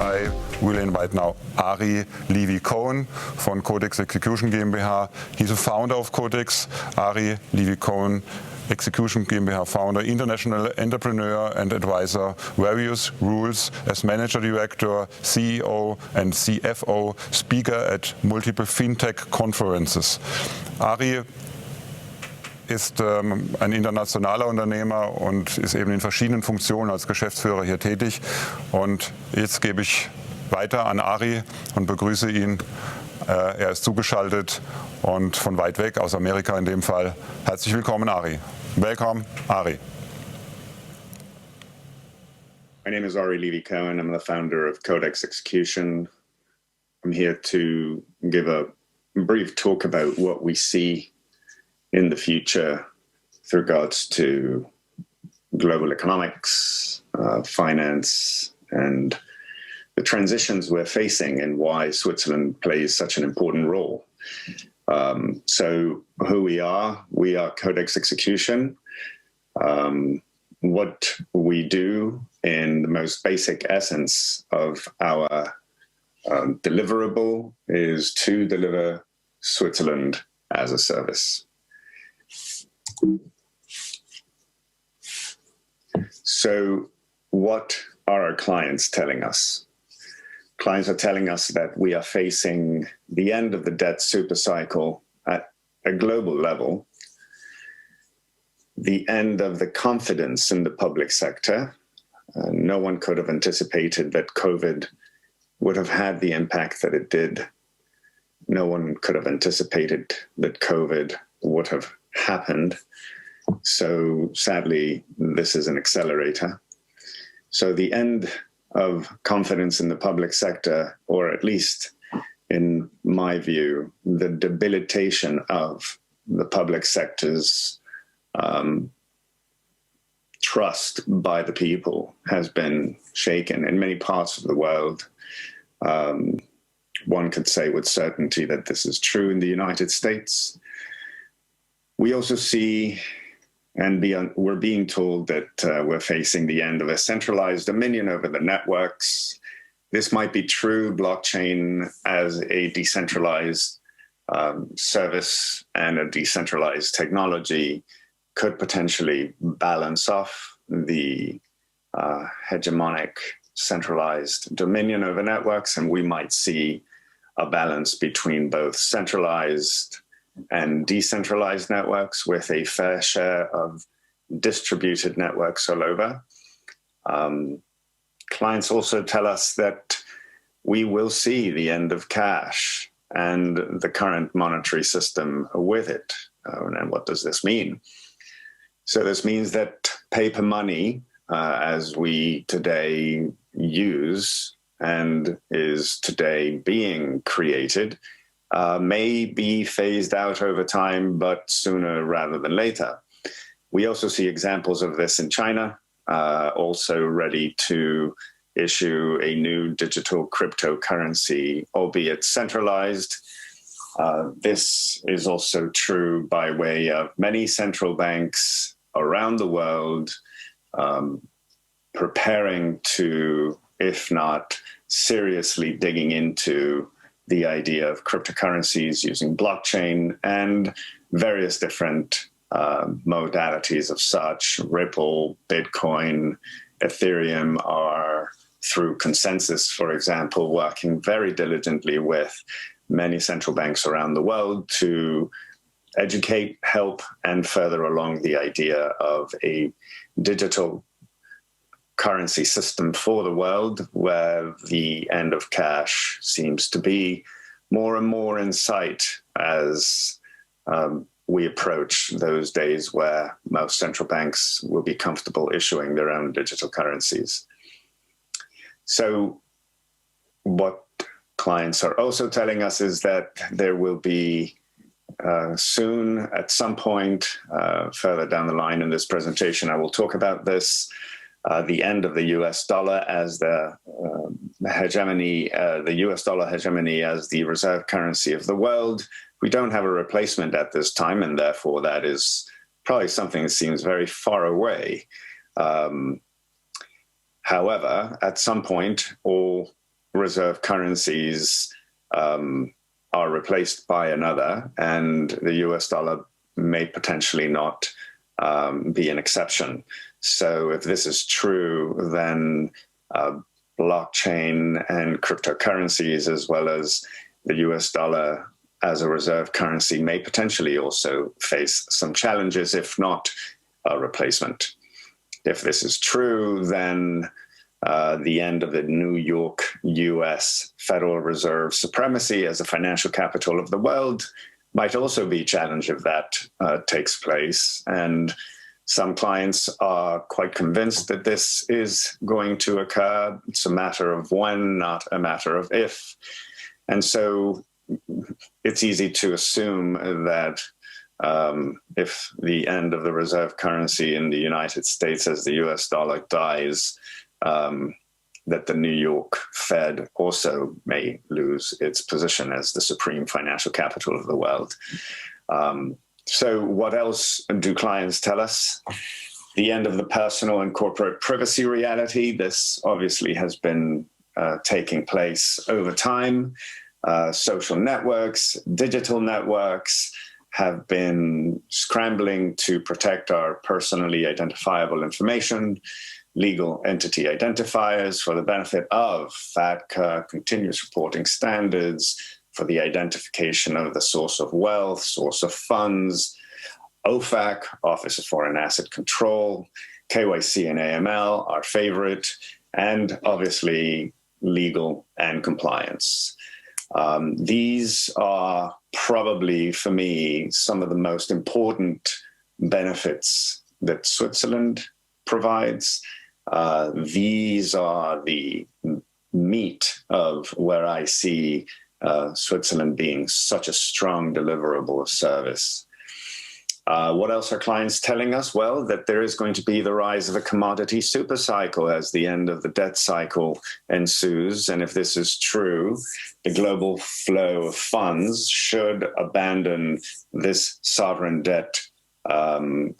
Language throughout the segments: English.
I will invite now Arie Levy Cohen from Codex Execution GmbH. He's a founder of Codex. Arie Levy Cohen, Execution GmbH founder, international entrepreneur and advisor, various roles as manager director, CEO and CFO, speaker at multiple FinTech conferences. Arie ist ein internationaler Unternehmer und ist eben in verschiedenen Funktionen als Geschäftsführer hier tätig. Und jetzt gebe ich weiter an Arie und begrüße ihn. Er ist zugeschaltet und von weit weg, aus Amerika in dem Fall. Herzlich willkommen, Arie. Welcome, Arie. My name is Arie Levy Cohen. I'm the founder of Codex Execution. I'm here to give a brief talk about what we see in the future with regards to global economics, finance, and the transitions we're facing and why Switzerland plays such an important role. So who we are Codex Execution. What we do in the most basic essence of our deliverable is to deliver Switzerland as a service. So what are our clients telling us? Clients are telling us that we are facing the end of the debt supercycle at a global level, the end of the confidence in the public sector. No one could have anticipated that COVID would have had the impact that it did. No one could have anticipated that COVID would have happened. So sadly, this is an accelerator. So the end of confidence in the public sector, or at least in my view, the debilitation of the public sector's trust by the people has been shaken in many parts of the world. One could say with certainty that this is true in the United States. We also see, and we're being told that we're facing the end of a centralized dominion over the networks. This might be true. Blockchain as a decentralized service and a decentralized technology could potentially balance off the hegemonic centralized dominion over networks, and we might see a balance between both centralized and decentralized networks with a fair share of distributed networks all over. Clients also tell us that we will see the end of cash and the current monetary system with it. And what does this mean? So this means that paper money, as we today use and is today being created, may be phased out over time, but sooner rather than later. We also see examples of this in China, also ready to issue a new digital cryptocurrency, albeit centralized. This is also true by way of many central banks around the world preparing to, if not seriously digging into the idea of cryptocurrencies using blockchain and various different modalities of such. Ripple, Bitcoin, Ethereum are, through consensus, for example, working very diligently with many central banks around the world to educate, help, and further along the idea of a digital currency system for the world where the end of cash seems to be more and more in sight as we approach those days where most central banks will be comfortable issuing their own digital currencies. So what clients are also telling us is that there will be soon, at some point further down the line in this presentation, I will talk about this, the end of the US dollar as the hegemony, the US dollar hegemony as the reserve currency of the world. We don't have a replacement at this time, and therefore that is probably something that seems very far away. However, at some point, all reserve currencies are replaced by another, and the US dollar may potentially not be an exception. So if this is true, then blockchain and cryptocurrencies, as well as the US dollar as a reserve currency, may potentially also face some challenges, if not a replacement. If this is true, then the end of the New York US Federal Reserve supremacy as a financial capital of the world might also be challenged if that takes place. And some clients are quite convinced that this is going to occur. It's a matter of when, not a matter of if. And so it's easy to assume that if the end of the reserve currency in the United States as the US dollar dies, that the New York Fed also may lose its position as the supreme financial capital of the world. So what else do clients tell us? The end of the personal and corporate privacy reality. This obviously has been taking place over time. Social networks, digital networks have been scrambling to protect our personally identifiable information, legal entity identifiers for the benefit of FATCA, continuous reporting standards, for the identification of the source of wealth, source of funds, OFAC, Office of Foreign Asset Control, KYC and AML, our favorite, and obviously legal and compliance. These are probably, for me, some of the most important benefits that Switzerland provides. These are the meat of where I see Switzerland being such a strong deliverable of service. What else are clients telling us? Well, that there is going to be the rise of a commodity super cycle as the end of the debt cycle ensues. And if this is true, the global flow of funds should abandon this sovereign debt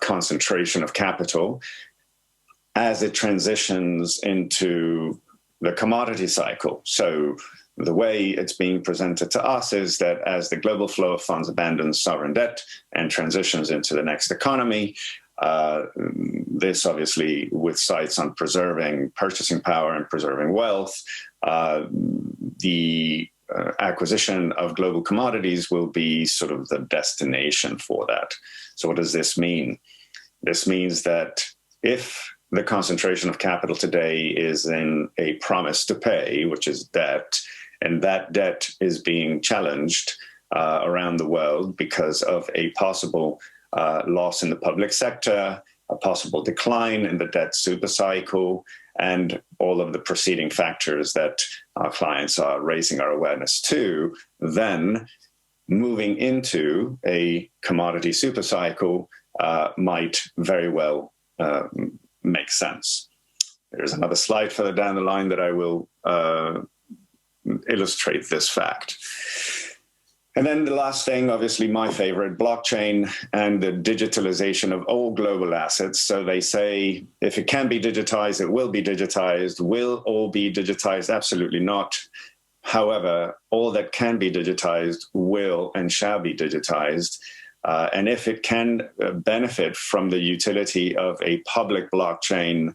concentration of capital as it transitions into the commodity cycle. So the way it's being presented to us is that as the global flow of funds abandons sovereign debt and transitions into the next economy, this obviously with sights on preserving purchasing power and preserving wealth, the acquisition of global commodities will be sort of the destination for that. So what does this mean? This means that if the concentration of capital today is in a promise to pay, which is debt, and that debt is being challenged around the world because of a possible loss in the public sector, a possible decline in the debt supercycle, and all of the preceding factors that our clients are raising our awareness to, then moving into a commodity supercycle might very well make sense. There's another slide further down the line that I will illustrate this fact. And then the last thing, obviously my favorite, blockchain and the digitalization of all global assets. So they say, if it can be digitized, it will be digitized. Will all be digitized? Absolutely not. However, all that can be digitized will and shall be digitized. And if it can benefit from the utility of a public blockchain,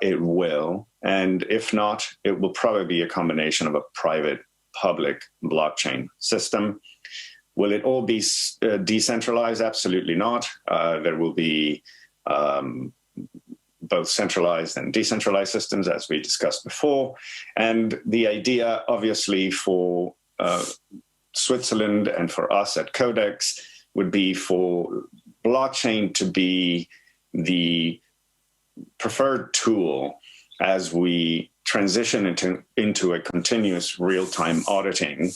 it will. And if not, it will probably be a combination of a private public blockchain system. Will it all be decentralized? Absolutely not. There will be both centralized and decentralized systems, as we discussed before. And the idea, obviously, for Switzerland and for us at Codex would be for blockchain to be the preferred tool as we transition into a continuous real-time auditing,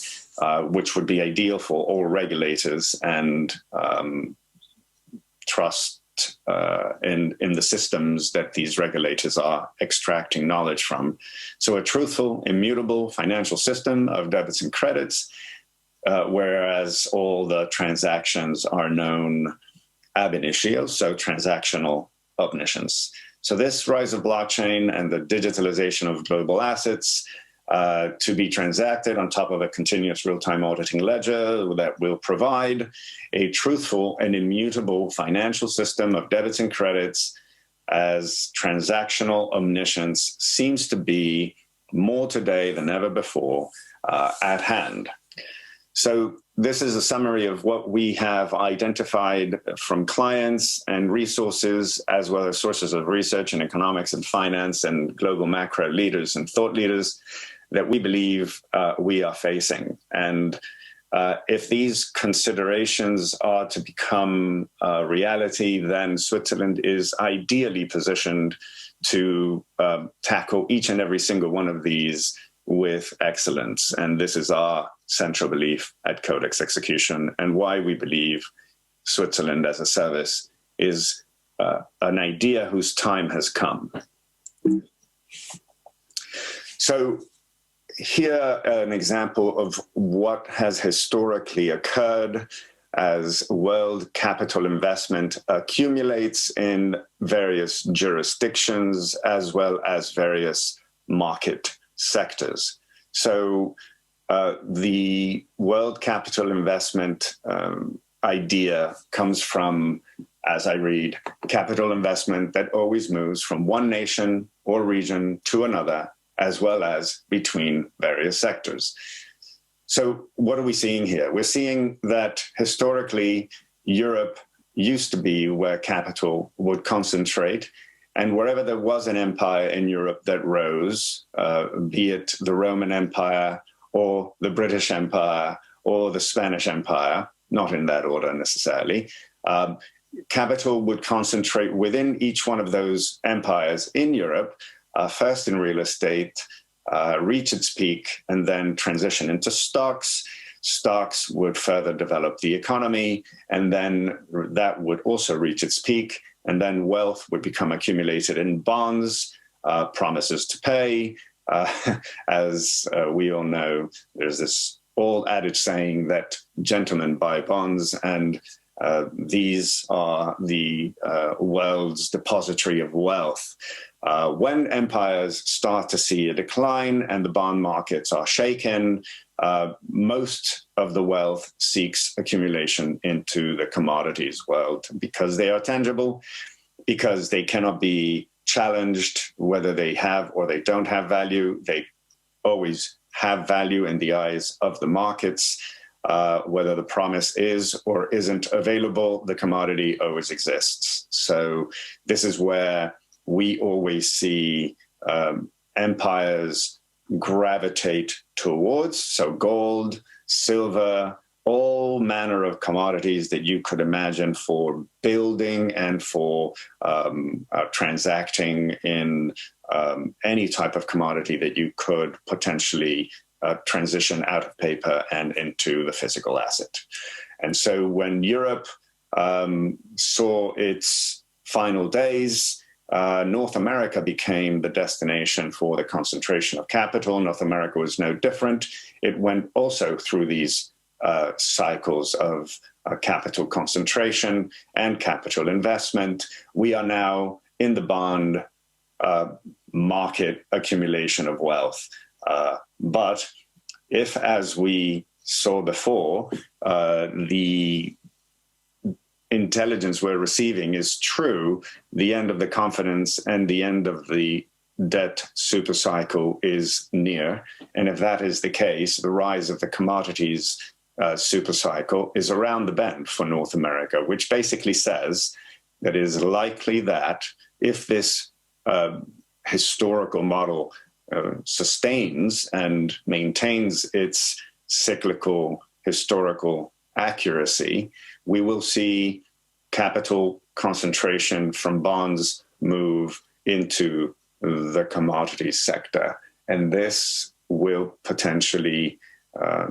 which would be ideal for all regulators and trust in the systems that these regulators are extracting knowledge from. So a truthful, immutable financial system of debits and credits, whereas all the transactions are known ab initio, so transactional omniscience. So this rise of blockchain and the digitalization of global assets to be transacted on top of a continuous real-time auditing ledger that will provide a truthful and immutable financial system of debits and credits, as transactional omniscience seems to be more today than ever before at hand. So this is a summary of what we have identified from clients and resources, as well as sources of research in economics and finance and global macro leaders and thought leaders that we believe we are facing. And if these considerations are to become a reality, then Switzerland is ideally positioned to tackle each and every single one of these with excellence. And this is our central belief at Codex Execution, and why we believe Switzerland as a service is an idea whose time has come. So here an example of what has historically occurred as world capital investment accumulates in various jurisdictions as well as various market sectors. So the world capital investment idea comes from, as I read, capital investment that always moves from one nation or region to another, as well as between various sectors. So what are we seeing here? We're seeing that historically, Europe used to be where capital would concentrate, and wherever there was an empire in Europe that rose, be it the Roman Empire or the British Empire or the Spanish Empire, not in that order necessarily, capital would concentrate within each one of those empires in Europe, first in real estate, reach its peak, and then transition into stocks. Stocks would further develop the economy, and then that would also reach its peak, and then wealth would become accumulated in bonds, promises to pay. As we all know, there's this old adage saying that gentlemen buy bonds, and these are the world's depository of wealth. When empires start to see a decline and the bond markets are shaken, most of the wealth seeks accumulation into the commodities world because they are tangible, because they cannot be challenged whether they have or they don't have value. They always have value in the eyes of the markets. Whether the promise is or isn't available, the commodity always exists. So this is where we always see empires gravitate towards. So gold, silver, all manner of commodities that you could imagine for building and for transacting in any type of commodity that you could potentially transition out of paper and into the physical asset. And so when Europe saw its final days, North America became the destination for the concentration of capital. North America was no different. It went also through these cycles of capital concentration and capital investment. We are now in the bond market accumulation of wealth. But if, as we saw before, the intelligence we're receiving is true, the end of the confidence and the end of the debt supercycle is near. And if that is the case, the rise of the commodities supercycle is around the bend for North America, which basically says that it is likely that if this historical model sustains and maintains its cyclical historical accuracy, we will see capital concentration from bonds move into the commodities sector. And this will potentially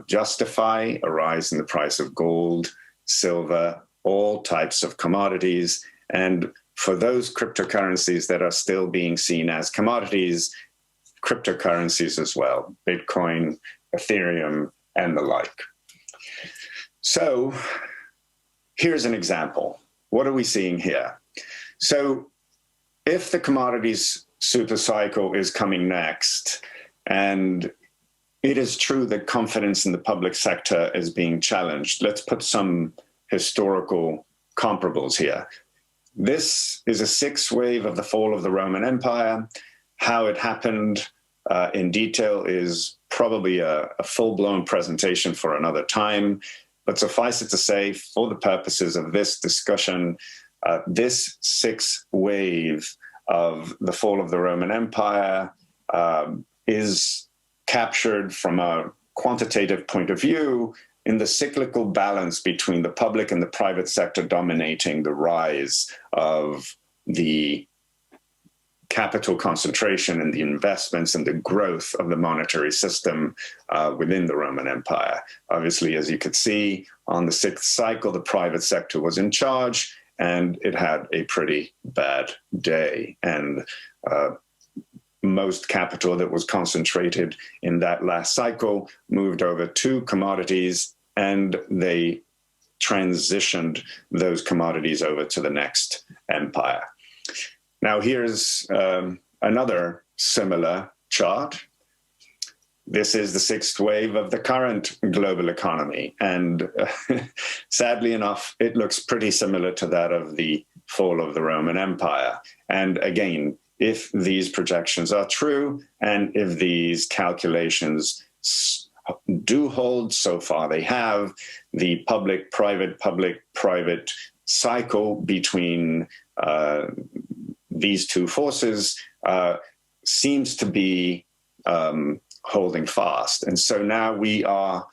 justify a rise in the price of gold, silver, all types of commodities. And for those cryptocurrencies that are still being seen as commodities, cryptocurrencies as well, Bitcoin, Ethereum, and the like. So here's an example. What are we seeing here? So if the commodities supercycle is coming next, and it is true that confidence in the public sector is being challenged. Let's put some historical comparables here. This is a sixth wave of the fall of the Roman Empire. How it happened in detail is probably a full-blown presentation for another time, but suffice it to say, for the purposes of this discussion, this sixth wave of the fall of the Roman Empire is captured from a quantitative point of view in the cyclical balance between the public and the private sector dominating the rise of the capital concentration and the investments and the growth of the monetary system within the Roman Empire. Obviously, as you could see, on the sixth cycle, the private sector was in charge, and it had a pretty bad day. And most capital that was concentrated in that last cycle moved over to commodities, and they transitioned those commodities over to the next empire. Now, here's another similar chart. This is the sixth wave of the current global economy. And sadly enough, it looks pretty similar to that of the fall of the Roman Empire. And again, if these projections are true, and if these calculations do hold, so far they have, the public-private cycle between these two forces seems to be holding fast. And so now we are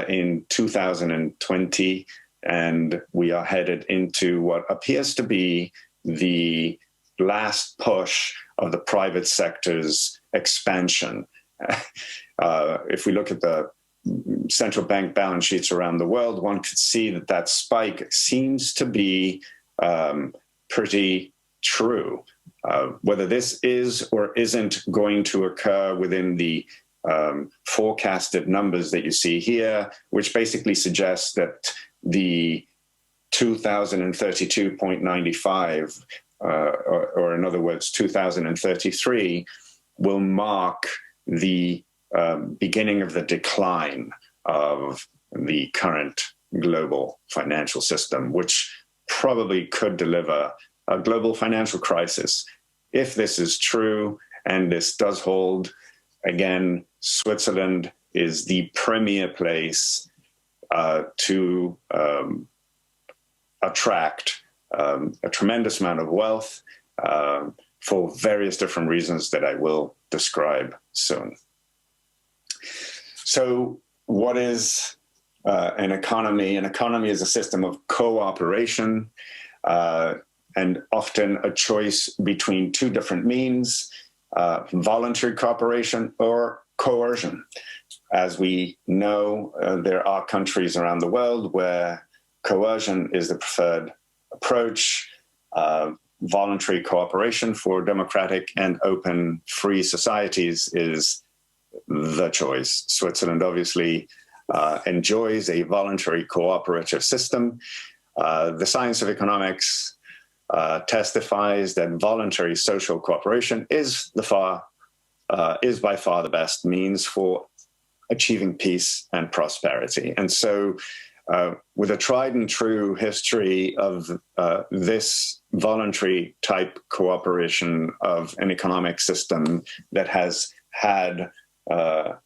in 2020, and we are headed into what appears to be the last push of the private sector's expansion. If we look at the central bank balance sheets around the world, one could see that that spike seems to be pretty true. Whether this is or isn't going to occur within the forecasted numbers that you see here, which basically suggests that the 2032.95, or in other words, 2033, will mark the beginning of the decline of the current global financial system, which probably could deliver a global financial crisis. If this is true, and this does hold, again, Switzerland is the premier place to attract a tremendous amount of wealth for various different reasons that I will describe soon. So what is an economy? An economy is a system of cooperation, and often a choice between two different means, voluntary cooperation or coercion. As we know, there are countries around the world where coercion is the preferred approach. Voluntary cooperation for democratic and open, free societies is the choice. Switzerland obviously enjoys a voluntary cooperative system. The science of economics testifies that voluntary social cooperation is by far the best means for achieving peace and prosperity. And so with a tried and true history of this voluntary type cooperation of an economic system that has had a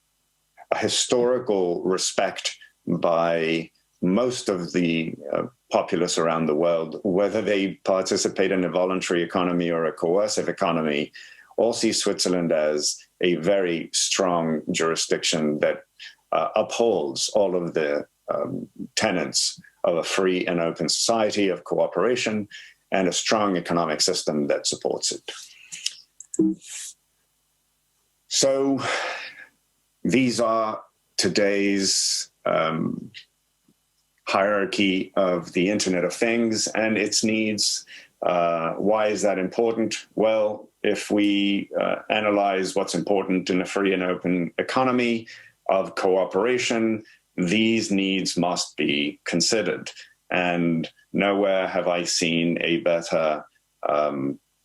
historical respect by most of the populace around the world, whether they participate in a voluntary economy or a coercive economy, all see Switzerland as a very strong jurisdiction that upholds all of the tenets of a free and open society of cooperation and a strong economic system that supports it. So these are today's hierarchy of the Internet of Things and its needs. Why is that important? Well, if we analyze what's important in a free and open economy of cooperation, these needs must be considered. And nowhere have I seen a better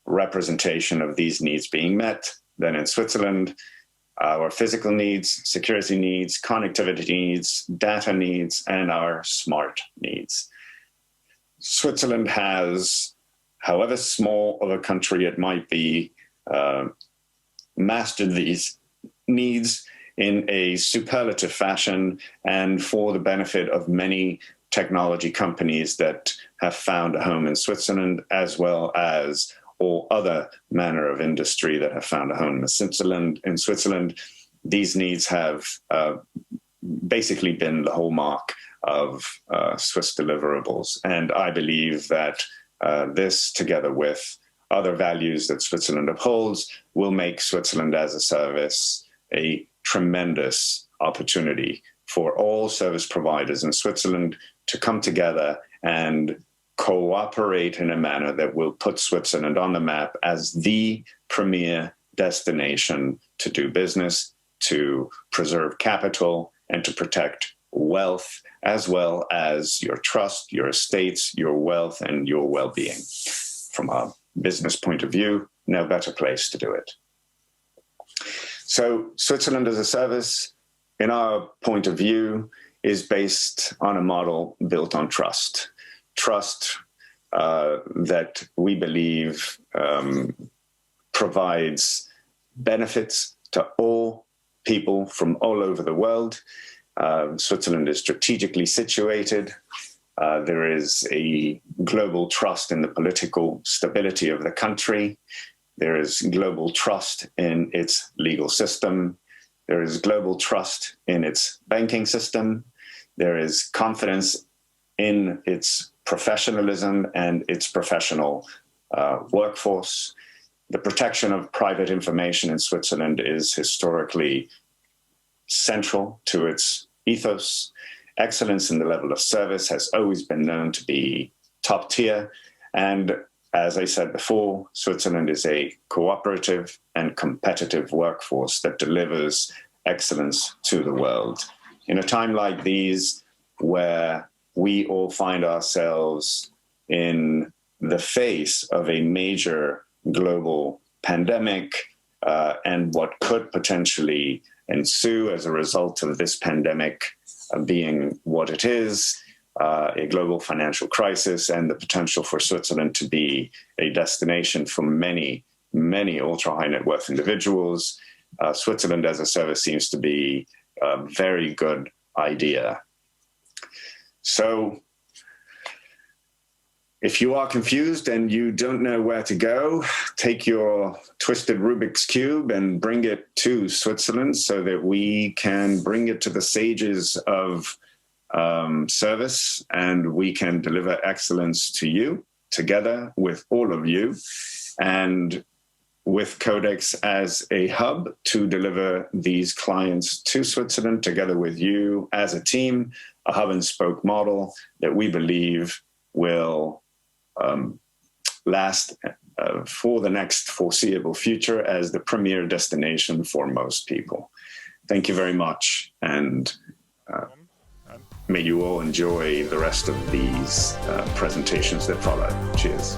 representation of these needs being met than in Switzerland. our physical needs, security needs, connectivity needs, data needs, and our smart needs. Switzerland has, however small of a country it might be, mastered these needs in a superlative fashion and for the benefit of many technology companies that have found a home in Switzerland, as well as all other manner of industry that have found a home in Switzerland. These needs have basically been the hallmark of Swiss deliverables. And I believe that this, together with other values that Switzerland upholds, will make Switzerland as a service a tremendous opportunity for all service providers in Switzerland to come together and cooperate in a manner that will put Switzerland on the map as the premier destination to do business, to preserve capital, and to protect wealth, as well as your trust, your estates, your wealth, and your well-being. From a business point of view, no better place to do it. So Switzerland as a service, in our point of view, is based on a model built on trust. Trust that we believe provides benefits to all people from all over the world. Switzerland is strategically situated. There is a global trust in the political stability of the country. There is global trust in its legal system. There is global trust in its banking system. There is confidence in its professionalism and its professional workforce. The protection of private information in Switzerland is historically central to its ethos. Excellence in the level of service has always been known to be top tier. And as I said before, Switzerland is a cooperative and competitive workforce that delivers excellence to the world. In a time like these, where we all find ourselves in the face of a major global pandemic and what could potentially ensue as a result of this pandemic being what it is, a global financial crisis, and the potential for Switzerland to be a destination for many, many ultra-high net worth individuals, Switzerland as a service seems to be a very good idea. So if you are confused and you don't know where to go, take your twisted Rubik's Cube and bring it to Switzerland so that we can bring it to the sages of service, and we can deliver excellence to you together with all of you, and with Codex as a hub to deliver these clients to Switzerland together with you as a team, a hub and spoke model that we believe will last for the next foreseeable future as the premier destination for most people. Thank you very much, and may you all enjoy the rest of these presentations that follow. Cheers.